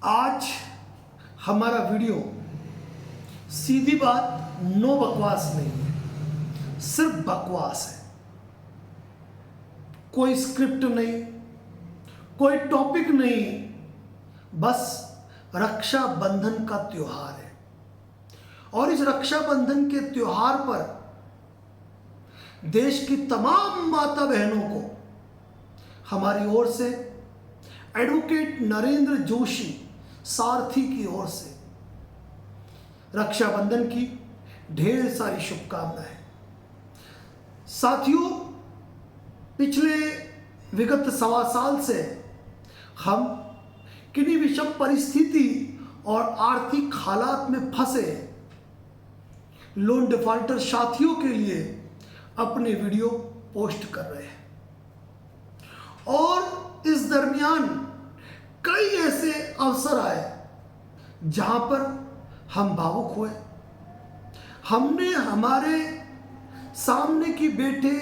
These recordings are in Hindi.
आज हमारा वीडियो सीधी बात नो बकवास नहीं है, सिर्फ बकवास है। कोई स्क्रिप्ट नहीं, कोई टॉपिक नहीं, बस रक्षाबंधन का त्योहार है। और इस रक्षाबंधन के त्योहार पर देश की तमाम माता बहनों को हमारी ओर से, एडवोकेट नरेंद्र जोशी सारथी की ओर से रक्षाबंधन की ढेर सारी शुभकामनाएं। साथियों, पिछले विगत 1.25 साल से हम किन्हीं विषम परिस्थिति और आर्थिक हालात में फंसे लोन डिफॉल्टर साथियों के लिए अपने वीडियो पोस्ट कर रहे हैं। और इस दरमियान कई ऐसे अवसर आए जहां पर हम भावुक हुए। हमने हमारे सामने की बैठे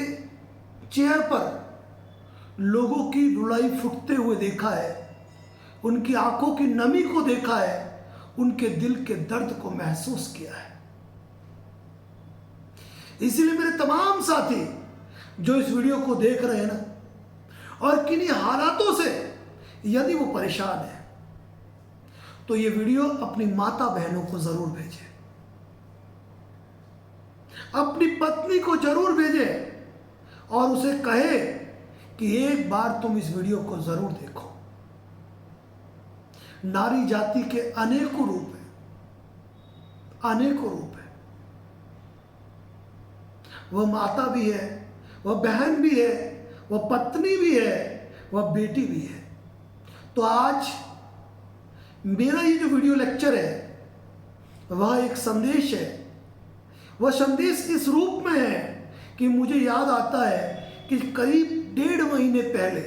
चेयर पर लोगों की रुलाई फूटते हुए देखा है, उनकी आंखों की नमी को देखा है, उनके दिल के दर्द को महसूस किया है। इसीलिए मेरे तमाम साथी जो इस वीडियो को देख रहे हैं ना, और किन्हीं हालातों से यदि वो परेशान है, तो ये वीडियो अपनी माता बहनों को जरूर भेजें, अपनी पत्नी को जरूर भेजें और उसे कहे कि एक बार तुम इस वीडियो को जरूर देखो। नारी जाति के अनेकों रूप हैं, अनेकों रूप हैं। वह माता भी है, वह बहन भी है, वह पत्नी भी है, वह बेटी भी है। तो आज मेरा ये जो वीडियो लेक्चर है वह एक संदेश है। वह संदेश इस रूप में है कि मुझे याद आता है कि करीब 1.5 महीने पहले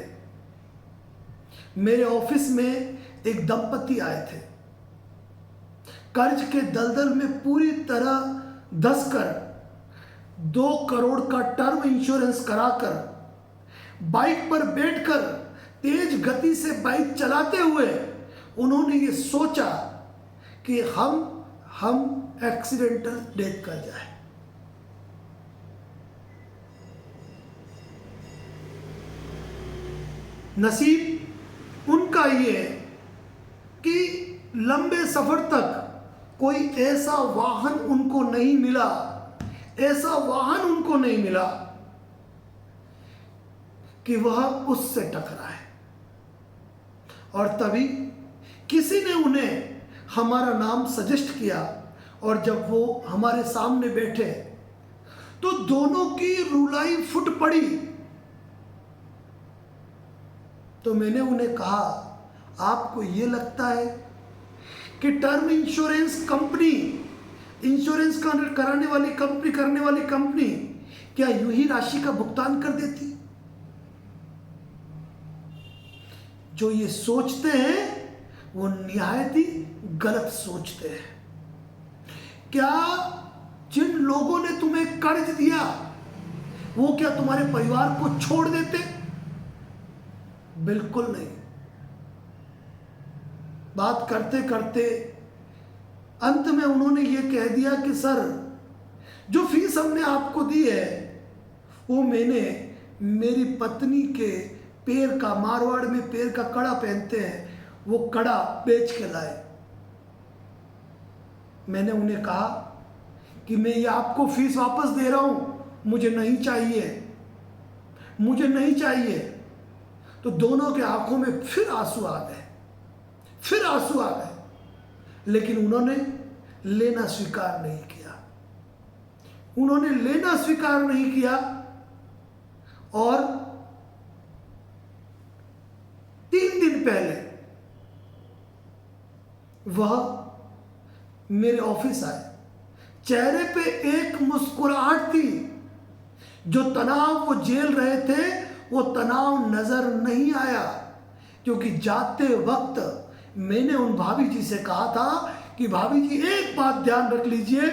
मेरे ऑफिस में एक दंपति आए थे। कर्ज के दलदल में पूरी तरह धंसकर 2 करोड़ का टर्म इंश्योरेंस कराकर बाइक पर बैठकर तेज गति से बाइक चलाते हुए उन्होंने ये सोचा कि हम एक्सीडेंटल डेथ कर जाए। नसीब उनका ये है कि लंबे सफर तक कोई ऐसा वाहन उनको नहीं मिला, ऐसा वाहन उनको नहीं मिला कि वह उससे टकराए। और तभी किसी ने उन्हें हमारा नाम सजेस्ट किया, और जब वो हमारे सामने बैठे तो दोनों की रुलाई फुट पड़ी। तो मैंने उन्हें कहा, आपको ये लगता है कि टर्म इंश्योरेंस कंपनी, इंश्योरेंस कराने वाली कंपनी क्या यूं ही राशि का भुगतान कर देती? जो ये सोचते हैं वो निहायत ही गलत सोचते हैं। क्या जिन लोगों ने तुम्हें कर्ज दिया वो क्या तुम्हारे परिवार को छोड़ देते? बिल्कुल नहीं। बात करते करते अंत में उन्होंने ये कह दिया कि सर, जो फीस हमने आपको दी है वो मैंने मेरी पत्नी के पैर का, मारवाड़ में पैर का कड़ा पहनते हैं, वो कड़ा बेच के लाए। मैंने उन्हें कहा कि मैं ये आपको फीस वापस दे रहा हूं, मुझे नहीं चाहिए, मुझे नहीं चाहिए। तो दोनों के आंखों में फिर आंसू आ गए, फिर आंसू आ गए। लेकिन उन्होंने लेना स्वीकार नहीं किया, उन्होंने लेना स्वीकार नहीं किया। और 3 दिन पहले वह मेरे ऑफिस आए। चेहरे पे एक मुस्कुराहट थी। जो तनाव वो झेल रहे थे वो तनाव नजर नहीं आया, क्योंकि जाते वक्त मैंने उन भाभी जी से कहा था कि भाभी जी, एक बात ध्यान रख लीजिए,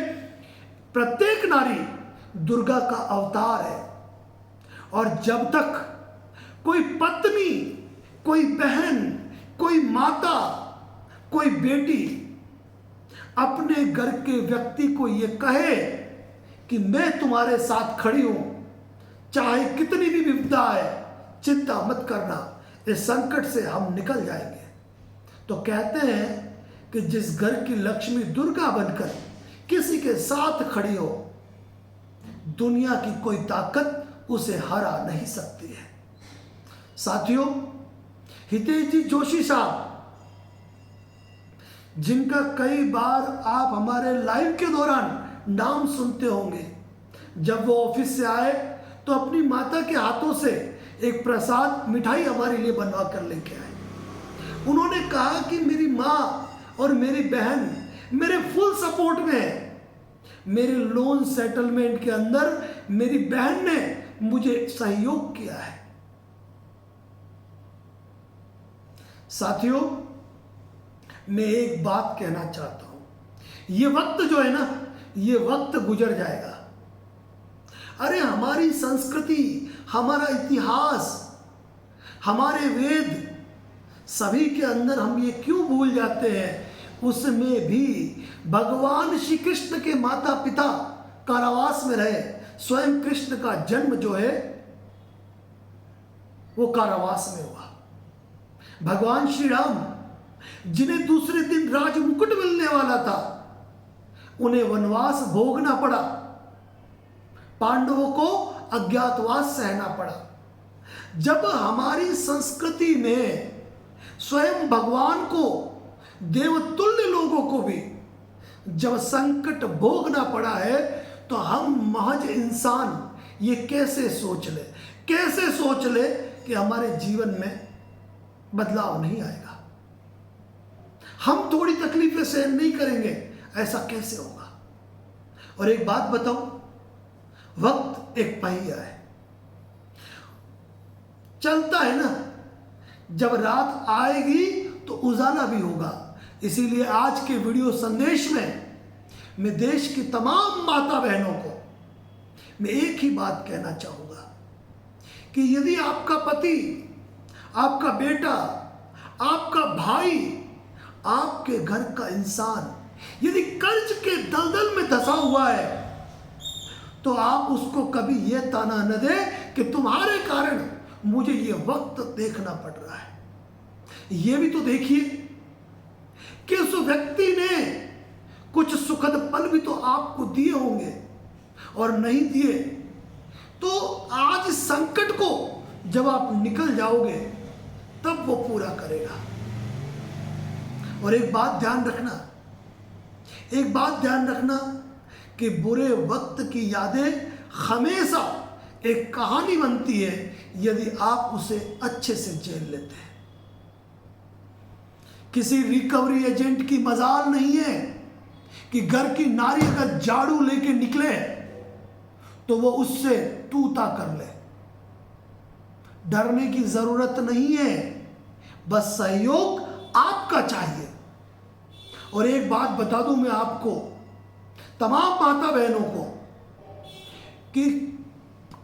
प्रत्येक नारी दुर्गा का अवतार है, और जब तक कोई पत्नी, कोई बहन, कोई माता कोई बेटी अपने घर के व्यक्ति को यह कहे कि मैं तुम्हारे साथ खड़ी हूं, चाहे कितनी भी विपदा आए, चिंता मत करना, इस संकट से हम निकल जाएंगे, तो कहते हैं कि जिस घर की लक्ष्मी दुर्गा बनकर किसी के साथ खड़ी हो, दुनिया की कोई ताकत उसे हरा नहीं सकती है। साथियों, हितेश जी जोशी साहब, जिनका कई बार आप हमारे लाइव के दौरान नाम सुनते होंगे, जब वो ऑफिस से आए तो अपनी माता के हाथों से एक प्रसाद मिठाई हमारे लिए बनवा कर लेके आए। उन्होंने कहा कि मेरी माँ और मेरी बहन मेरे फुल सपोर्ट में है। मेरे लोन सेटलमेंट के अंदर मेरी बहन ने मुझे सहयोग किया है। साथियों, मैं एक बात कहना चाहता हूं, ये वक्त जो है ना, ये वक्त गुजर जाएगा। अरे हमारी संस्कृति, हमारा इतिहास, हमारे वेद, सभी के अंदर हम ये क्यों भूल जाते हैं? उसमें भी भगवान श्री कृष्ण के माता पिता कारावास में रहे। स्वयं कृष्ण का जन्म जो है वो कारावास में हुआ। भगवान श्री राम, जिन्हें दूसरे दिन राज मुकुट मिलने वाला था, उन्हें वनवास भोगना पड़ा, पांडवों को अज्ञातवास सहना पड़ा। जब हमारी संस्कृति में स्वयं भगवान को, देवतुल्य लोगों को भी जब संकट भोगना पड़ा है, तो हम महज इंसान ये कैसे सोच ले कि हमारे जीवन में बदलाव नहीं आएगा, हम थोड़ी तकलीफें सहन नहीं करेंगे, ऐसा कैसे होगा? और एक बात बताऊं, वक्त एक पहिया है, चलता है ना, जब रात आएगी तो उजाला भी होगा। इसीलिए आज के वीडियो संदेश में मैं देश की तमाम माता बहनों को मैं एक ही बात कहना चाहूंगा कि यदि आपका पति, आपका बेटा, आपका भाई, आपके घर का इंसान यदि कर्ज के दलदल में धंसा हुआ है, तो आप उसको कभी यह ताना न दे कि तुम्हारे कारण मुझे ये वक्त देखना पड़ रहा है। ये भी तो देखिए कि उस व्यक्ति ने कुछ सुखद पल भी तो आपको दिए होंगे, और नहीं दिए तो आज संकट को जब आप निकल जाओगे तब वो पूरा करेगा। और एक बात ध्यान रखना कि बुरे वक्त की यादें हमेशा एक कहानी बनती है यदि आप उसे अच्छे से झेल लेते हैं। किसी रिकवरी एजेंट की मजाल नहीं है कि घर की नारी अगर झाड़ू लेके निकले तो वो उससे तूता कर ले। डरने की जरूरत नहीं है, बस सहयोग आपका चाहिए। और एक बात बता दूं मैं आपको, तमाम माता बहनों को, कि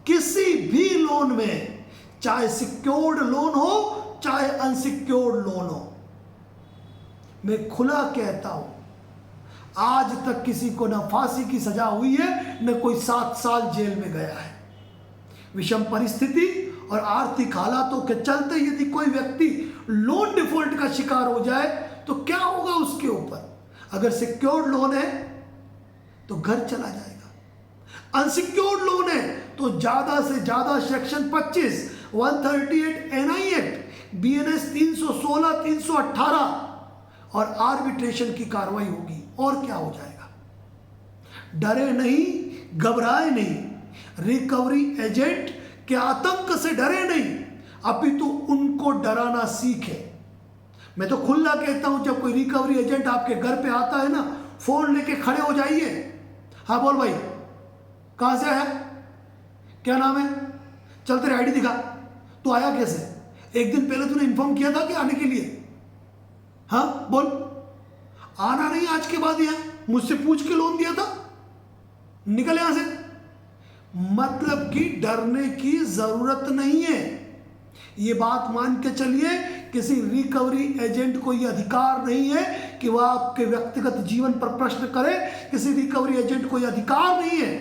किसी भी लोन में, चाहे सिक्योर्ड लोन हो चाहे अनसिक्योर्ड लोन हो, मैं खुला कहता हूं, आज तक किसी को न फांसी की सजा हुई है, न कोई 7 साल जेल में गया है। विषम परिस्थिति और आर्थिक हालातों के चलते यदि कोई व्यक्ति लोन डिफॉल्ट का शिकार हो जाए तो क्या होगा उसके ऊपर? अगर सिक्योर्ड लोन है तो घर चला जाएगा, अनसिक्योर्ड लोन है तो ज्यादा से ज्यादा सेक्शन 25, 138 NI एक्ट, BNS 316, 318 और आर्बिट्रेशन की कार्रवाई होगी। और क्या हो जाएगा? डरे नहीं, घबराए नहीं, रिकवरी एजेंट के आतंक से डरे नहीं, अपितु उनको डराना सीखे। मैं तो खुला कहता हूं, जब कोई रिकवरी एजेंट आपके घर पे आता है ना, फोन लेके खड़े हो जाइए। हाँ बोल भाई, कहां से है, क्या नाम है, चल तेरी आईडी दिखा, तू आया कैसे, एक दिन पहले तूने इन्फॉर्म किया था कि आने के लिए? हाँ बोल, आना नहीं आज के बाद, यहां मुझसे पूछ के लोन दिया था, निकल यहां से। मतलब कि डरने की जरूरत नहीं है। ये बात मान के चलिए किसी रिकवरी एजेंट को यह अधिकार नहीं है कि वह आपके व्यक्तिगत जीवन पर प्रश्न करे। किसी रिकवरी एजेंट को यह अधिकार नहीं है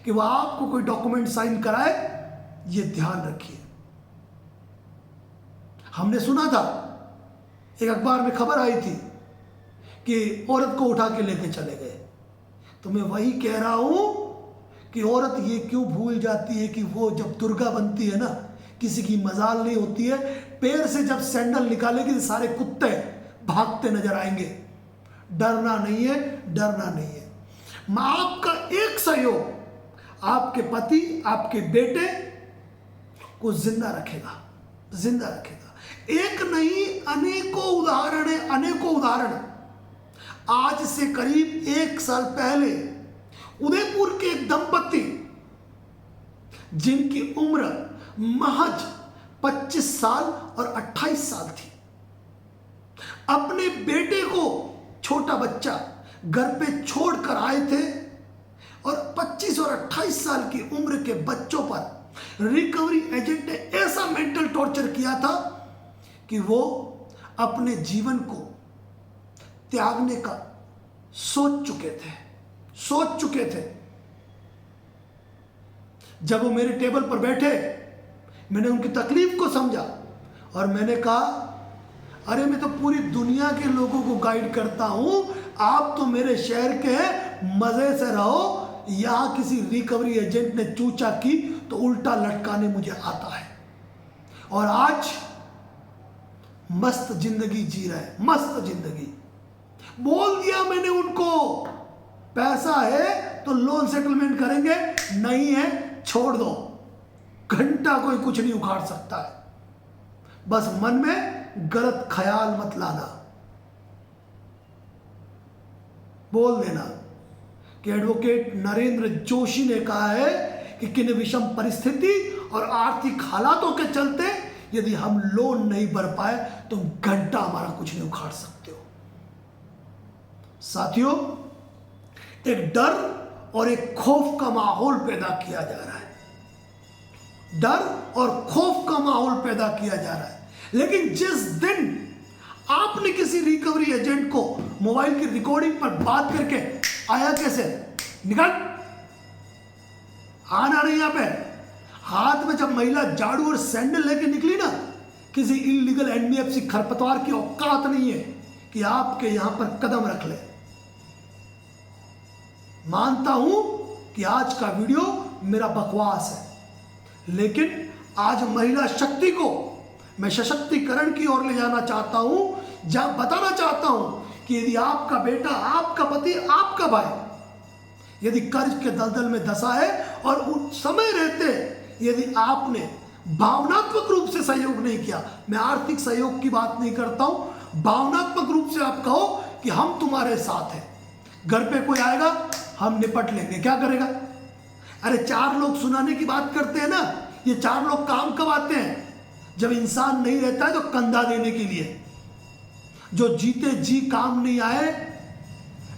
कि वह आपको कोई डॉक्यूमेंट साइन कराए। यह ध्यान रखिए। हमने सुना था, एक अखबार में खबर आई थी कि औरत को उठा के लेके चले गए। तो मैं वही कह रहा हूं कि औरत ये क्यों भूल जाती है कि वो जब दुर्गा बनती है ना, किसी की मजाल नहीं होती है। पैर से जब सैंडल निकालेगी तो सारे कुत्ते भागते नजर आएंगे। डरना नहीं है, डरना नहीं है। आपका एक सहयोग आपके पति, आपके बेटे को जिंदा रखेगा, जिंदा रखेगा। एक नहीं, अनेकों उदाहरण है, अनेकों उदाहरण। आज से करीब 1 साल पहले उदयपुर के एक दंपति जिनकी उम्र महज 25 साल और 28 साल थी, अपने बेटे को, छोटा बच्चा, घर पे छोड़कर आए थे और 25 और 28 साल की उम्र के बच्चों पर रिकवरी एजेंट ने ऐसा मेंटल टॉर्चर किया था कि वो अपने जीवन को त्यागने का सोच चुके थे। जब वो मेरे टेबल पर बैठे, मैंने उनकी तकलीफ को समझा और मैंने कहा, अरे मैं तो पूरी दुनिया के लोगों को गाइड करता हूं, आप तो मेरे शहर के मजे से रहो। यहां किसी रिकवरी एजेंट ने चूचा की तो उल्टा लटकाने मुझे आता है। और आज मस्त जिंदगी जी रहे, मस्त जिंदगी। बोल दिया मैंने उनको, पैसा है तो लोन सेटलमेंट करेंगे, नहीं है छोड़ दो, घंटा कोई कुछ नहीं उखाड़ सकता है। बस मन में गलत ख्याल मत लाना। बोल देना कि एडवोकेट नरेंद्र जोशी ने कहा है कि किन विषम परिस्थिति और आर्थिक हालातों के चलते यदि हम लोन नहीं भर पाए तो घंटा हमारा कुछ नहीं उखाड़ सकते हो। साथियों, एक डर और एक खौफ का माहौल पैदा किया जा रहा है। डर और खौफ का माहौल पैदा किया जा रहा है। लेकिन जिस दिन आपने किसी रिकवरी एजेंट को मोबाइल की रिकॉर्डिंग पर बात करके, आया कैसे, निकल, आना नहीं यहां पे, हाथ में जब महिला झाड़ू और सैंडल लेके निकली ना, किसी इलीगल एनबीएफसी खरपतवार की औकात नहीं है कि आपके यहां पर कदम रख ले। मानता हूं कि आज का वीडियो मेरा बकवास है, लेकिन आज महिला शक्ति को मैं सशक्तिकरण की ओर ले जाना चाहता हूं, जहां बताना चाहता हूं कि यदि आपका बेटा, आपका पति, आपका भाई यदि कर्ज के दलदल में धंसा है और उस समय रहते यदि आपने भावनात्मक रूप से सहयोग नहीं किया, मैं आर्थिक सहयोग की बात नहीं करता हूं, भावनात्मक रूप से आप कहो कि हम तुम्हारे साथ हैं, घर पे कोई आएगा हम निपट लेंगे, क्या करेगा? अरे 4 लोग सुनाने की बात करते हैं ना, ये 4 लोग काम कब आते हैं? जब इंसान नहीं रहता है तो कंधा देने के लिए। जो जीते जी काम नहीं आए,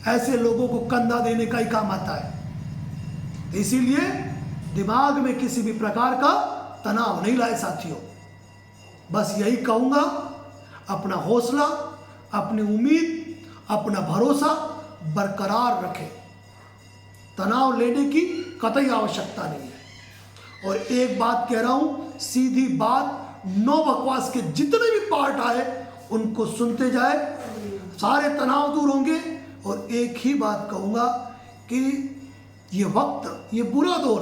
ऐसे लोगों को कंधा देने का ही काम आता है। इसीलिए दिमाग में किसी भी प्रकार का तनाव नहीं लाए साथियों। बस यही कहूंगा, अपना हौसला, अपनी उम्मीद, अपना भरोसा बरकरार रखें। तनाव लेने की कतई आवश्यकता नहीं है। और एक बात कह रहा हूं, सीधी बात, नो बकवास के जितने भी पार्ट आए उनको सुनते जाए, सारे तनाव दूर होंगे। और एक ही बात कहूंगा कि ये वक्त, ये बुरा दौर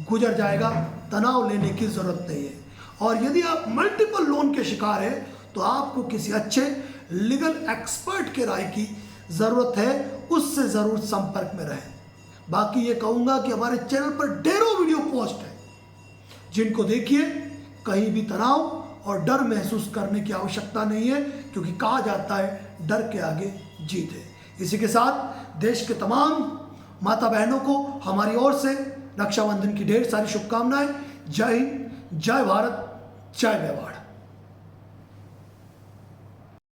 गुजर जाएगा, तनाव लेने की जरूरत नहीं है। और यदि आप मल्टीपल लोन के शिकार हैं तो आपको किसी अच्छे लीगल एक्सपर्ट के राय की जरूरत है, उससे जरूर संपर्क में रहें। बाकी ये कहूंगा कि हमारे चैनल पर ढेरों वीडियो पोस्ट है, जिनको देखिए, कहीं भी तनाव और डर महसूस करने की आवश्यकता नहीं है, क्योंकि कहा जाता है डर के आगे जीत है। इसी के साथ देश के तमाम माता बहनों को हमारी ओर से रक्षाबंधन की ढेर सारी शुभकामनाएं। जय हिंद, जय भारत, जय मेवाड़।